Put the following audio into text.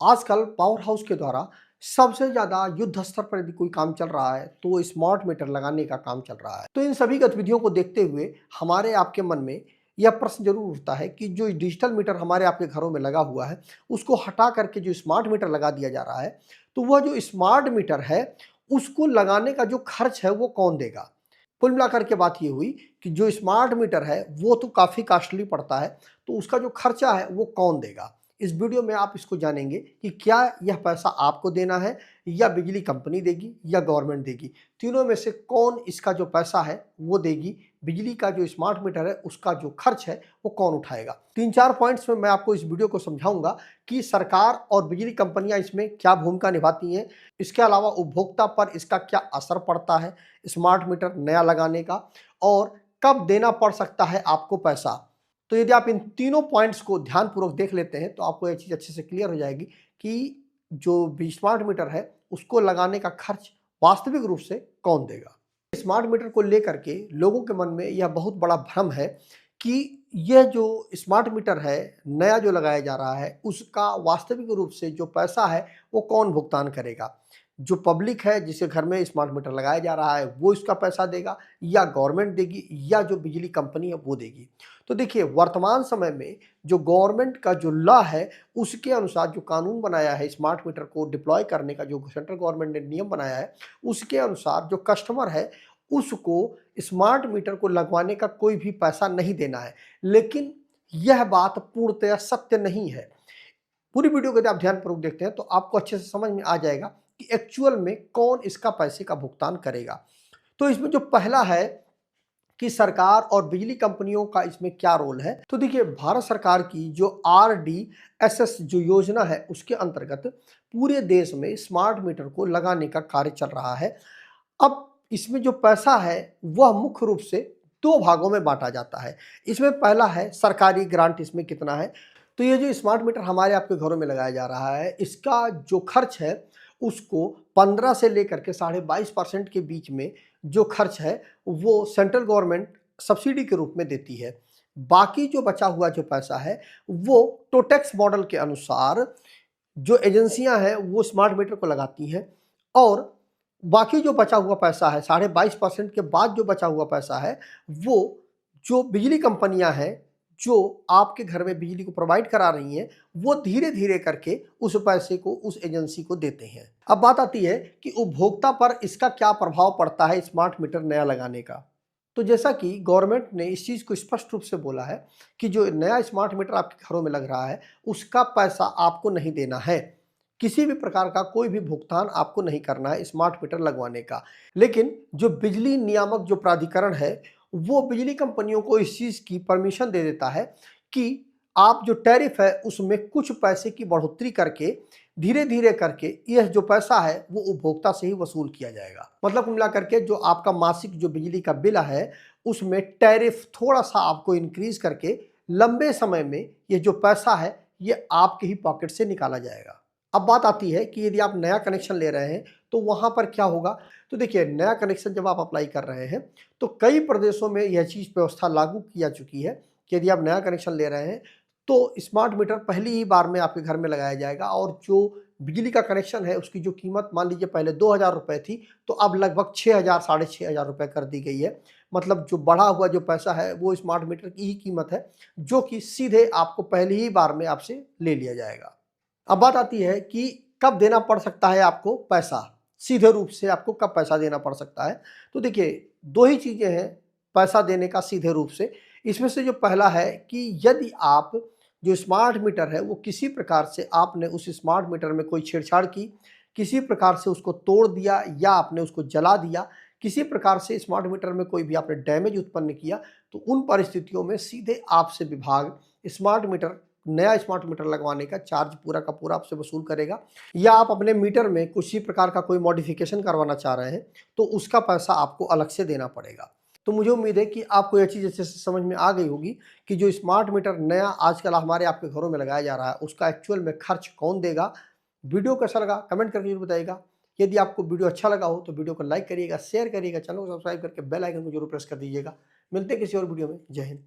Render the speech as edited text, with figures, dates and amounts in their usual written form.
आजकल power house के द्वारा सबसे ज़्यादा युद्ध स्तर पर यदि कोई काम चल रहा है तो वो स्मार्ट मीटर लगाने का काम चल रहा है। तो इन सभी गतिविधियों को देखते हुए हमारे आपके मन में यह प्रश्न ज़रूर उठता है कि जो डिजिटल मीटर हमारे आपके घरों में लगा हुआ है, उसको हटा करके जो स्मार्ट मीटर लगा दिया जा रहा है, तो वह जो स्मार्ट मीटर है, उसको लगाने का जो खर्च है वो कौन देगा? कुल मिलाकर के बात ये हुई कि जो स्मार्ट मीटर है वो तो काफ़ी कॉस्टली पड़ता है, तो उसका जो खर्चा है वो कौन देगा? इस वीडियो में आप इसको जानेंगे कि क्या यह पैसा आपको देना है या बिजली कंपनी देगी या गवर्नमेंट देगी। तीनों में से कौन इसका जो पैसा है वो देगी, बिजली का जो स्मार्ट मीटर है उसका जो खर्च है वो कौन उठाएगा। 3-4 पॉइंट्स में मैं आपको इस वीडियो को समझाऊंगा कि सरकार और बिजली कंपनियां इसमें क्या भूमिका निभाती हैं। इसके अलावा उपभोक्ता पर इसका क्या असर पड़ता है स्मार्ट मीटर नया लगाने का, और कब देना पड़ सकता है आपको पैसा। तो यदि आप इन तीनों पॉइंट्स को ध्यानपूर्वक देख लेते हैं तो आपको यह चीज़ अच्छे से क्लियर हो जाएगी कि जो भी स्मार्ट मीटर है उसको लगाने का खर्च वास्तविक रूप से कौन देगा। स्मार्ट मीटर को लेकर के लोगों के मन में यह बहुत बड़ा भ्रम है कि यह जो स्मार्ट मीटर है नया जो लगाया जा रहा है उसका वास्तविक रूप से जो पैसा है वो कौन भुगतान करेगा। जो पब्लिक है जिसके घर में स्मार्ट मीटर लगाया जा रहा है वो इसका पैसा देगा या गवर्नमेंट देगी या जो बिजली कंपनी है वो देगी। तो देखिए, वर्तमान समय में जो गवर्नमेंट का जो लॉ है उसके अनुसार जो कानून बनाया है स्मार्ट मीटर को डिप्लॉय करने का, जो सेंट्रल गवर्नमेंट ने नियम बनाया है, उसके अनुसार जो कस्टमर है उसको स्मार्ट मीटर को लगवाने का कोई भी पैसा नहीं देना है। लेकिन यह बात पूर्णतः सत्य नहीं है। पूरी वीडियो को यदि आप ध्यानपूर्वक देखते हैं तो आपको अच्छे से समझ में आ जाएगा कि एक्चुअल में कौन इसका पैसे का भुगतान करेगा। तो इसमें जो पहला है कि सरकार और बिजली कंपनियों का इसमें क्या रोल है। तो देखिए, भारत सरकार की जो RDSS जो योजना है उसके अंतर्गत पूरे देश में स्मार्ट मीटर को लगाने का कार्य चल रहा है। अब इसमें जो पैसा है वह मुख्य रूप से दो भागों में बांटा जाता है। इसमें पहला है सरकारी ग्रांट, इसमें कितना है। तो ये जो स्मार्ट मीटर हमारे आपके घरों में लगाया जा रहा है इसका जो खर्च है उसको 15 से लेकर के 22.5% के बीच में जो खर्च है वो सेंट्रल गवर्नमेंट सब्सिडी के रूप में देती है। बाकी जो बचा हुआ जो पैसा है वो टोटेक्स मॉडल के अनुसार जो एजेंसियां हैं वो स्मार्ट मीटर को लगाती हैं, और बाकी जो बचा हुआ पैसा है 22.5% के बाद जो बचा हुआ पैसा है वो जो बिजली कंपनियां हैं जो आपके घर में बिजली को प्रोवाइड करा रही हैं वो धीरे धीरे करके उस पैसे को उस एजेंसी को देते हैं। अब बात आती है कि उपभोक्ता पर इसका क्या प्रभाव पड़ता है स्मार्ट मीटर नया लगाने का। तो जैसा कि गवर्नमेंट ने इस चीज़ को स्पष्ट रूप से बोला है कि जो नया स्मार्ट मीटर आपके घरों में लग रहा है उसका पैसा आपको नहीं देना है। किसी भी प्रकार का कोई भी भुगतान आपको नहीं करना है स्मार्ट मीटर लगवाने का। लेकिन जो बिजली नियामक जो प्राधिकरण है वो बिजली कंपनियों को इस चीज़ की परमिशन दे देता है कि आप जो टैरिफ है उसमें कुछ पैसे की बढ़ोतरी करके धीरे धीरे करके यह जो पैसा है वो उपभोक्ता से ही वसूल किया जाएगा। मतलब कुल मिला करके जो आपका मासिक जो बिजली का बिल है उसमें टैरिफ थोड़ा सा आपको इंक्रीज करके लंबे समय में ये जो पैसा है ये आपके ही पॉकेट से निकाला जाएगा। अब बात आती है कि यदि आप नया कनेक्शन ले रहे हैं तो वहां पर क्या होगा। तो देखिए, नया कनेक्शन जब आप अप्लाई कर रहे हैं तो कई प्रदेशों में यह चीज़ व्यवस्था लागू की जा चुकी है कि यदि आप नया कनेक्शन ले रहे हैं तो स्मार्ट मीटर पहली ही बार में आपके घर में लगाया जाएगा, और जो बिजली का कनेक्शन है उसकी जो कीमत मान लीजिए पहले 2,000 रुपये थी तो अब लगभग 6,000 6,500 रुपये कर दी गई है। मतलब जो बढ़ा हुआ जो पैसा है वो स्मार्ट मीटर की ही कीमत है जो कि सीधे आपको पहली ही बार में आपसे ले लिया जाएगा। अब बात आती है कि कब देना पड़ सकता है आपको पैसा, सीधे रूप से आपको कब पैसा देना पड़ सकता है। तो देखिए, दो ही चीज़ें हैं पैसा देने का सीधे रूप से। इसमें से जो पहला है कि यदि आप जो स्मार्ट मीटर है वो किसी प्रकार से आपने उस स्मार्ट मीटर में कोई छेड़छाड़ की, किसी प्रकार से उसको तोड़ दिया या आपने उसको जला दिया, किसी प्रकार से स्मार्ट मीटर में कोई भी आपने डैमेज उत्पन्न किया, तो उन परिस्थितियों में सीधे आपसे विभाग स्मार्ट मीटर नया स्मार्ट मीटर लगवाने का चार्ज पूरा का पूरा आपसे वसूल करेगा। या आप अपने मीटर में किसी प्रकार का कोई मॉडिफिकेशन करवाना चाह रहे हैं तो उसका पैसा आपको अलग से देना पड़ेगा। तो मुझे उम्मीद है कि आपको यह चीज़ अच्छे से समझ में आ गई होगी कि जो स्मार्ट मीटर नया आजकल हमारे आपके घरों में लगाया जा रहा है उसका एक्चुअल में खर्च कौन देगा। वीडियो कैसा लगा कमेंट करके जरूर बताइएगा। यदि आपको वीडियो अच्छा लगा हो तो वीडियो को लाइक करिएगा, शेयर करिएगा, चैनल को सब्सक्राइब करके बेल आइकन को जरूर प्रेस कर दीजिएगा। मिलते हैं किसी और वीडियो में। जय हिंद।